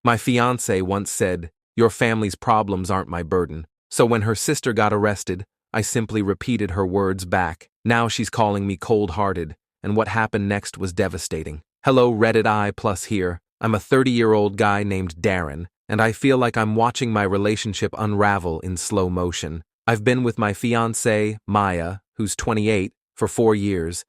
My fiancée once said, "Your family's problems aren't my burden." So when her sister got arrested, I simply repeated her words back. Now she's calling me cold-hearted, and what happened next was devastating. Hello Reddit I plus here. I'm a 30-year-old guy named Darren, and I feel like I'm watching my relationship unravel in slow motion. I've been with my fiancée, Maya, who's 28, for 4 years,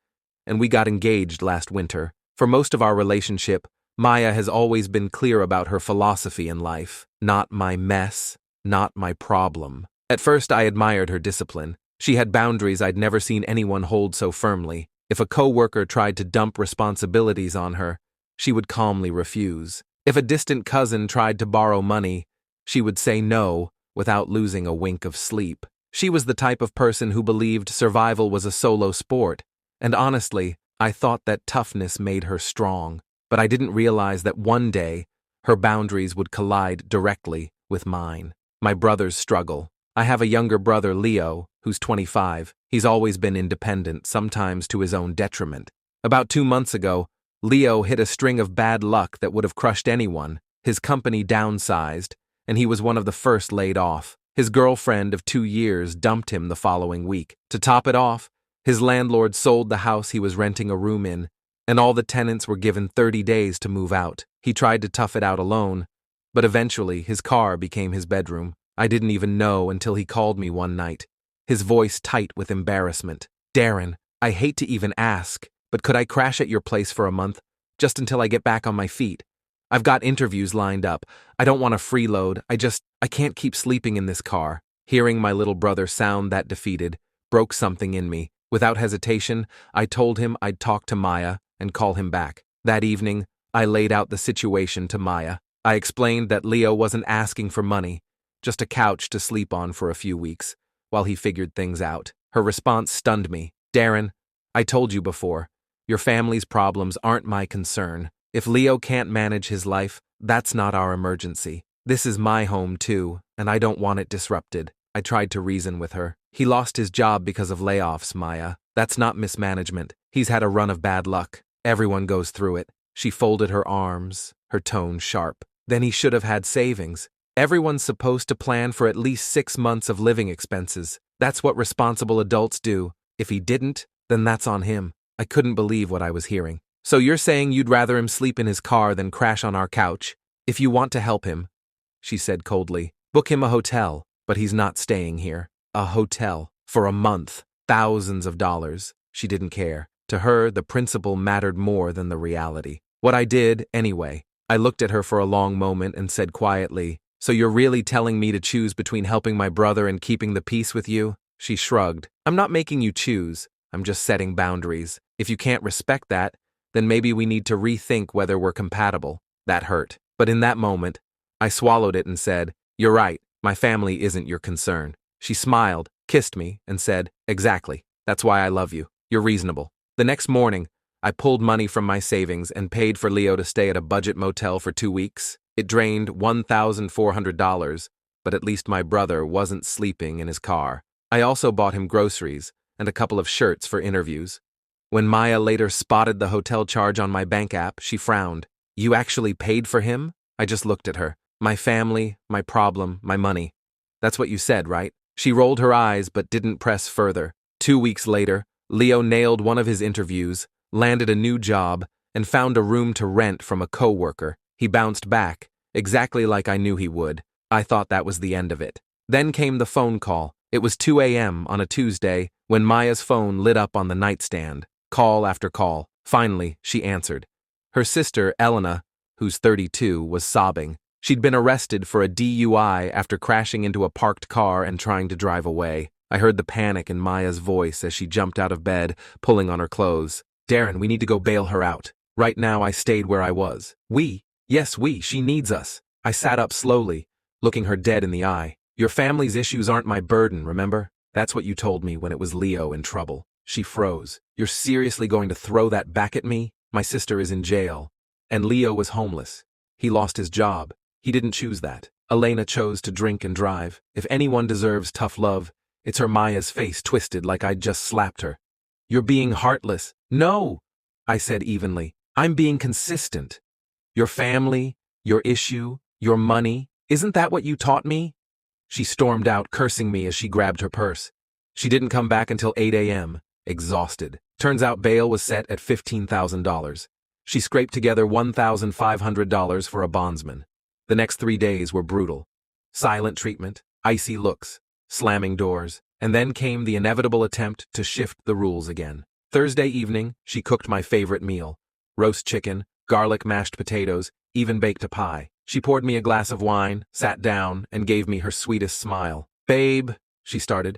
and we got engaged last winter. For most of our relationship, Maya has always been clear about her philosophy in life. Not my mess, not my problem. At first, I admired her discipline. She had boundaries I'd never seen anyone hold so firmly. If a coworker tried to dump responsibilities on her, she would calmly refuse. If a distant cousin tried to borrow money, she would say no without losing a wink of sleep. She was the type of person who believed survival was a solo sport, and honestly, I thought that toughness made her strong. But I didn't realize that one day, her boundaries would collide directly with mine. My brother's struggle. I have a younger brother, Leo, who's 25. He's always been independent, sometimes to his own detriment. About 2 months ago, Leo hit a string of bad luck that would have crushed anyone. His company downsized, and he was one of the first laid off. His girlfriend of 2 years dumped him the following week. To top it off, his landlord sold the house he was renting a room in, and all the tenants were given 30 days to move out. He tried to tough it out alone, but eventually his car became his bedroom. I didn't even know until he called me one night, his voice tight with embarrassment. "Darren, I hate to even ask, but could I crash at your place for a month, just until I get back on my feet? I've got interviews lined up. I don't want to freeload. I can't keep sleeping in this car." Hearing my little brother sound that defeated broke something in me. Without hesitation, I told him I'd talk to Maya and call him back. That evening, I laid out the situation to Maya. I explained that Leo wasn't asking for money, just a couch to sleep on for a few weeks, while he figured things out. Her response stunned me. "Darren, I told you before, your family's problems aren't my concern. If Leo can't manage his life, that's not our emergency. This is my home too, and I don't want it disrupted." I tried to reason with her. "He lost his job because of layoffs, Maya. That's not mismanagement. He's had a run of bad luck. Everyone goes through it." She folded her arms, her tone sharp. "Then he should have had savings. Everyone's supposed to plan for at least 6 months of living expenses. That's what responsible adults do. If he didn't, then that's on him." I couldn't believe what I was hearing. "So you're saying you'd rather him sleep in his car than crash on our couch? If you want to help him," she said coldly, "book him a hotel, but he's not staying here." A hotel. For a month. Thousands of dollars. She didn't care. To her, the principle mattered more than the reality. What I did, anyway. I looked at her for a long moment and said quietly, "So you're really telling me to choose between helping my brother and keeping the peace with you?" She shrugged. "I'm not making you choose. I'm just setting boundaries. If you can't respect that, then maybe we need to rethink whether we're compatible." That hurt. But in that moment, I swallowed it and said, "You're right. My family isn't your concern." She smiled, kissed me, and said, "Exactly. That's why I love you. You're reasonable." The next morning, I pulled money from my savings and paid for Leo to stay at a budget motel for 2 weeks. It drained $1,400, but at least my brother wasn't sleeping in his car. I also bought him groceries and a couple of shirts for interviews. When Maya later spotted the hotel charge on my bank app, she frowned. "You actually paid for him?" I just looked at her. "My family, my problem, my money. That's what you said, right?" She rolled her eyes but didn't press further. 2 weeks later, Leo nailed one of his interviews, landed a new job, and found a room to rent from a coworker. He bounced back, exactly like I knew he would. I thought that was the end of it. Then came the phone call. It was 2 a.m. on a Tuesday when Maya's phone lit up on the nightstand. Call after call. Finally, she answered. Her sister, Elena, who's 32, was sobbing. She'd been arrested for a DUI after crashing into a parked car and trying to drive away. I heard the panic in Maya's voice as she jumped out of bed, pulling on her clothes. "Darren, we need to go bail her out." Right now I stayed where I was. "We? Yes, we. She needs us." I sat up slowly, looking her dead in the eye. "Your family's issues aren't my burden, remember? That's what you told me when it was Leo in trouble." She froze. "You're seriously going to throw that back at me? My sister is in jail. And Leo was homeless. He lost his job. He didn't choose that. Elena chose to drink and drive. If anyone deserves tough love, it's her." Maya's face twisted like I'd just slapped her. "You're being heartless." "No," I said evenly. "I'm being consistent. Your family, your issue, Your money? Isn't that what you taught me? She stormed out, cursing me as she grabbed her purse. She didn't come back until 8 a.m., exhausted. Turns out bail was set at $15,000. She scraped together $1,500 for a bondsman. The next 3 days were brutal. Silent treatment, icy looks, slamming doors, and then came the inevitable attempt to shift the rules again. Thursday evening, she cooked my favorite meal: roast chicken, garlic mashed potatoes, even baked a pie. She poured me a glass of wine, sat down, and gave me her sweetest smile. "Babe," she started,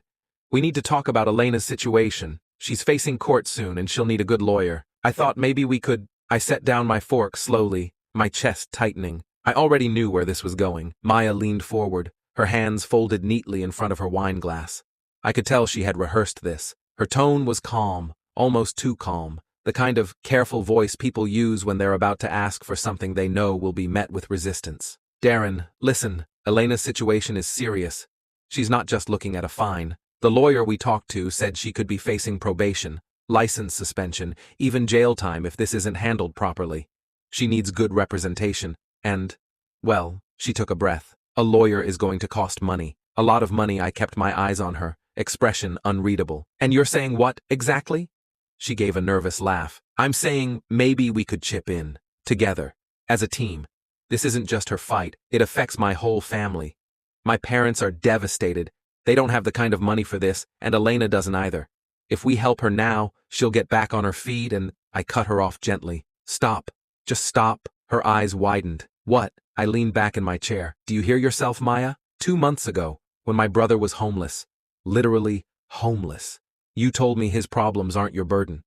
"we need to talk about Elena's situation. She's facing court soon and she'll need a good lawyer. I thought maybe we could—" I set down my fork slowly, my chest tightening. I already knew where this was going. Maya leaned forward, her hands folded neatly in front of her wine glass. I could tell she had rehearsed this. Her tone was calm, almost too calm, the kind of careful voice people use when they're about to ask for something they know will be met with resistance. "Darren, listen, Elena's situation is serious. She's not just looking at a fine. The lawyer we talked to said she could be facing probation, license suspension, even jail time if this isn't handled properly. She needs good representation, and, well," she took a breath, "a lawyer is going to cost money. A lot of money." I kept my eyes on her, expression unreadable. "And you're saying what, exactly?" She gave a nervous laugh. "I'm saying maybe we could chip in, together, as a team. This isn't just her fight, it affects my whole family. My parents are devastated. They don't have the kind of money for this, and Elena doesn't either. If we help her now, she'll get back on her feet and—" I cut her off gently. "Stop. Just stop." Her eyes widened. "What?" I leaned back in my chair. "Do you hear yourself, Maya? 2 months ago, when my brother was homeless, literally homeless, you told me his problems aren't your burden.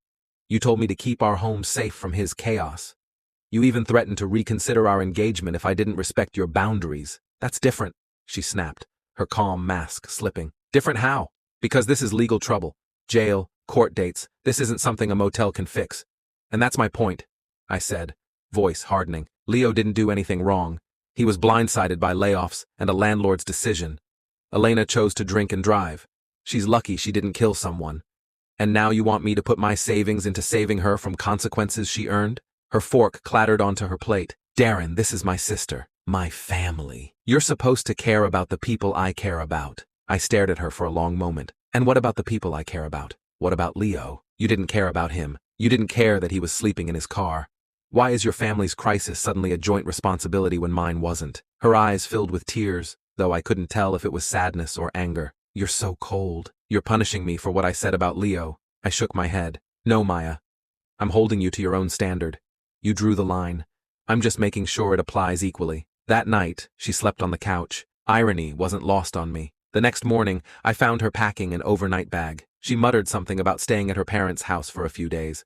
You told me to keep our home safe from his chaos. You even threatened to reconsider our engagement if I didn't respect your boundaries. That's different," she snapped, her calm mask slipping. "Different how? Because this is legal trouble. Jail, court dates. This isn't something a motel can fix. And that's my point," I said, voice hardening. "Leo didn't do anything wrong. He was blindsided by layoffs and a landlord's decision. Elena chose to drink and drive. She's lucky she didn't kill someone. And now you want me to put my savings into saving her from consequences she earned?" Her fork clattered onto her plate. "Darren, this is my sister, my family. You're supposed to care about the people I care about." I stared at her for a long moment. "And what about the people I care about? What about Leo? You didn't care about him. You didn't care that he was sleeping in his car. Why is your family's crisis suddenly a joint responsibility when mine wasn't?" Her eyes filled with tears, though I couldn't tell if it was sadness or anger. "You're so cold. You're punishing me for what I said about Leo." I shook my head. "No, Maya. I'm holding you to your own standard. You drew the line. I'm just making sure it applies equally." That night, she slept on the couch. Irony wasn't lost on me. The next morning, I found her packing an overnight bag. She muttered something about staying at her parents' house for a few days.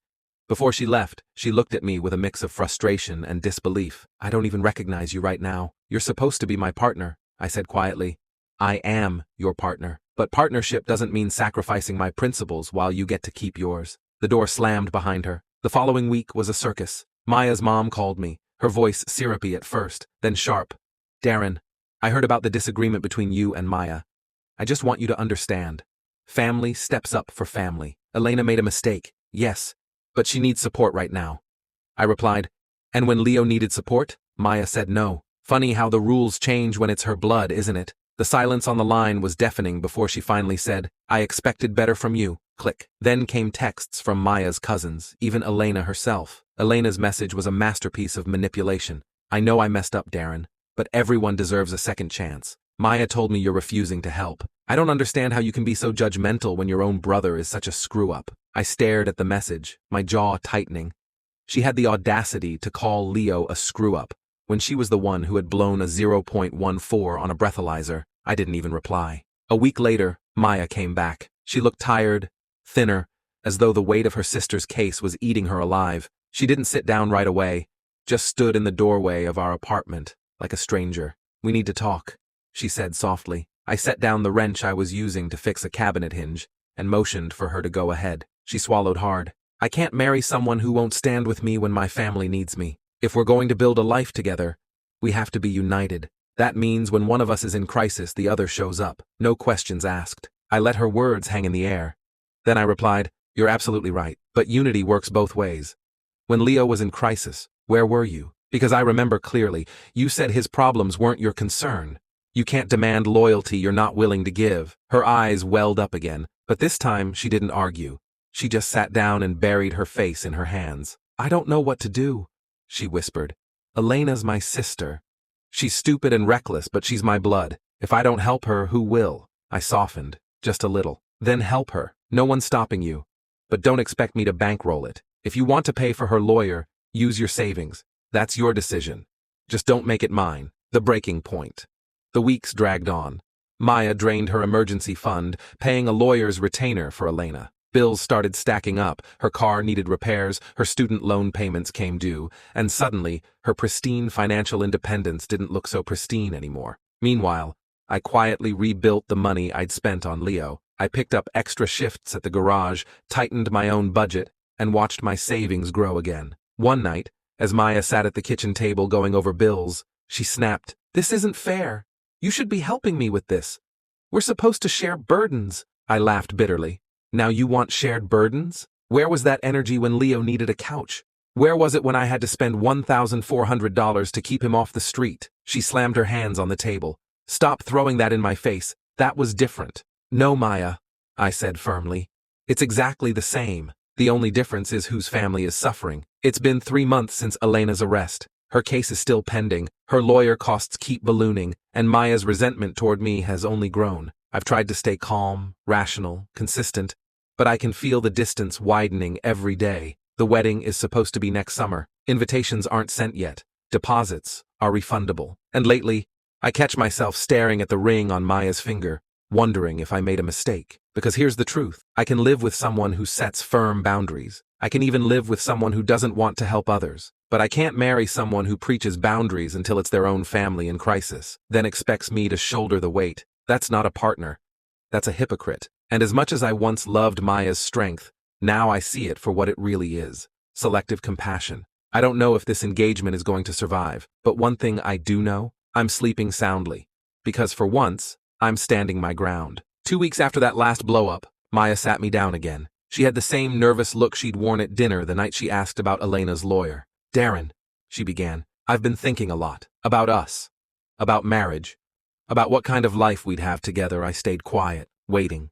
Before she left, she looked at me with a mix of frustration and disbelief. "I don't even recognize you right now. You're supposed to be my partner," I said quietly. "I am your partner, but partnership doesn't mean sacrificing my principles while you get to keep yours." The door slammed behind her. The following week was a circus. Maya's mom called me, her voice syrupy at first, then sharp. "Darren, I heard about the disagreement between you and Maya. I just want you to understand. Family steps up for family. Elena made a mistake, yes, but she needs support right now." I replied, "And when Leo needed support?" Maya said no. Funny how the rules change when it's her blood, isn't it? The silence on the line was deafening before she finally said, "I expected better from you." Click. Then came texts from Maya's cousins, even Elena herself. Elena's message was a masterpiece of manipulation. "I know I messed up, Darren, but everyone deserves a second chance. Maya told me you're refusing to help. I don't understand how you can be so judgmental when your own brother is such a screw-up." I stared at the message, my jaw tightening. She had the audacity to call Leo a screw-up, when she was the one who had blown a 0.14 on a breathalyzer. I didn't even reply. A week later, Maya came back. She looked tired, thinner, as though the weight of her sister's case was eating her alive. She didn't sit down right away, just stood in the doorway of our apartment, like a stranger. "We need to talk," she said softly. I set down the wrench I was using to fix a cabinet hinge, and motioned for her to go ahead. She swallowed hard. "I can't marry someone who won't stand with me when my family needs me. If we're going to build a life together, we have to be united. That means when one of us is in crisis, the other shows up. No questions asked." I let her words hang in the air. Then I replied, "You're absolutely right, but unity works both ways. When Leo was in crisis, where were you? Because I remember clearly, you said his problems weren't your concern. You can't demand loyalty you're not willing to give. Her eyes welled up again, but this time she didn't argue. She just sat down and buried her face in her hands. I don't know what to do, she whispered. Elena's my sister. She's stupid and reckless, but she's my blood. If I don't help her, who will? I softened, just a little. Then help her. No one's stopping you. But don't expect me to bankroll it. If you want to pay for her lawyer, use your savings. That's your decision. Just don't make it mine. The breaking point. The weeks dragged on. Maya drained her emergency fund, paying a lawyer's retainer for Elena. Bills started stacking up, her car needed repairs, her student loan payments came due, and suddenly, her pristine financial independence didn't look so pristine anymore. Meanwhile, I quietly rebuilt the money I'd spent on Leo. I picked up extra shifts at the garage, tightened my own budget, and watched my savings grow again. One night, as Maya sat at the kitchen table going over bills, she snapped, "This isn't fair. You should be helping me with this. We're supposed to share burdens." I laughed bitterly. Now you want shared burdens? Where was that energy when Leo needed a couch? Where was it when I had to spend $1,400 to keep him off the street? She slammed her hands on the table. Stop throwing that in my face. That was different. No, Maya, I said firmly. It's exactly the same. The only difference is whose family is suffering. It's been 3 months since Elena's arrest. Her case is still pending, her lawyer costs keep ballooning, and Maya's resentment toward me has only grown. I've tried to stay calm, rational, consistent, but I can feel the distance widening every day. The wedding is supposed to be next summer. Invitations aren't sent yet. Deposits are refundable. And lately, I catch myself staring at the ring on Maya's finger, wondering if I made a mistake. Because here's the truth. I can live with someone who sets firm boundaries. I can even live with someone who doesn't want to help others. But I can't marry someone who preaches boundaries until it's their own family in crisis, then expects me to shoulder the weight. That's not a partner. That's a hypocrite. And as much as I once loved Maya's strength, now I see it for what it really is. Selective compassion. I don't know if this engagement is going to survive, but one thing I do know, I'm sleeping soundly. Because for once, I'm standing my ground. 2 weeks after that last blow-up, Maya sat me down again. She had the same nervous look she'd worn at dinner the night she asked about Elena's lawyer. Darren, she began, I've been thinking a lot. About us. About marriage. About what kind of life we'd have together. I stayed quiet, waiting.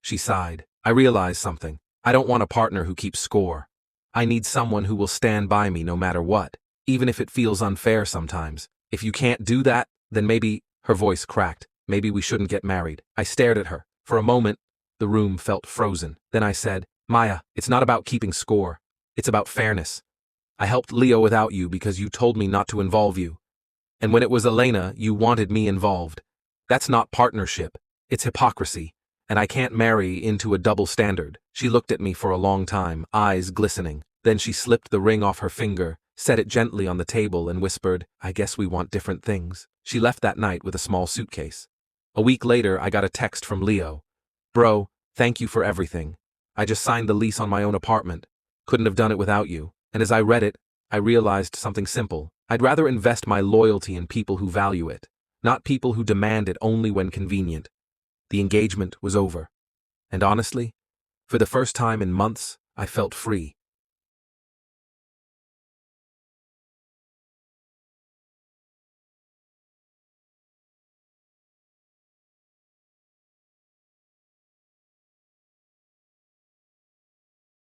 She sighed. I realized something. I don't want a partner who keeps score. I need someone who will stand by me no matter what, even if it feels unfair sometimes. If you can't do that, then maybe, her voice cracked, maybe we shouldn't get married. I stared at her. For a moment, the room felt frozen. Then I said, Maya, it's not about keeping score. It's about fairness. I helped Leo without you because you told me not to involve you. And when it was Elena, you wanted me involved. That's not partnership. It's hypocrisy. And I can't marry into a double standard. She looked at me for a long time, eyes glistening. Then she slipped the ring off her finger, set it gently on the table and whispered, I guess we want different things. She left that night with a small suitcase. A week later, I got a text from Leo. Bro, thank you for everything. I just signed the lease on my own apartment. Couldn't have done it without you. And as I read it, I realized something simple. I'd rather invest my loyalty in people who value it, not people who demand it only when convenient. The engagement was over. And honestly, for the first time in months, I felt free.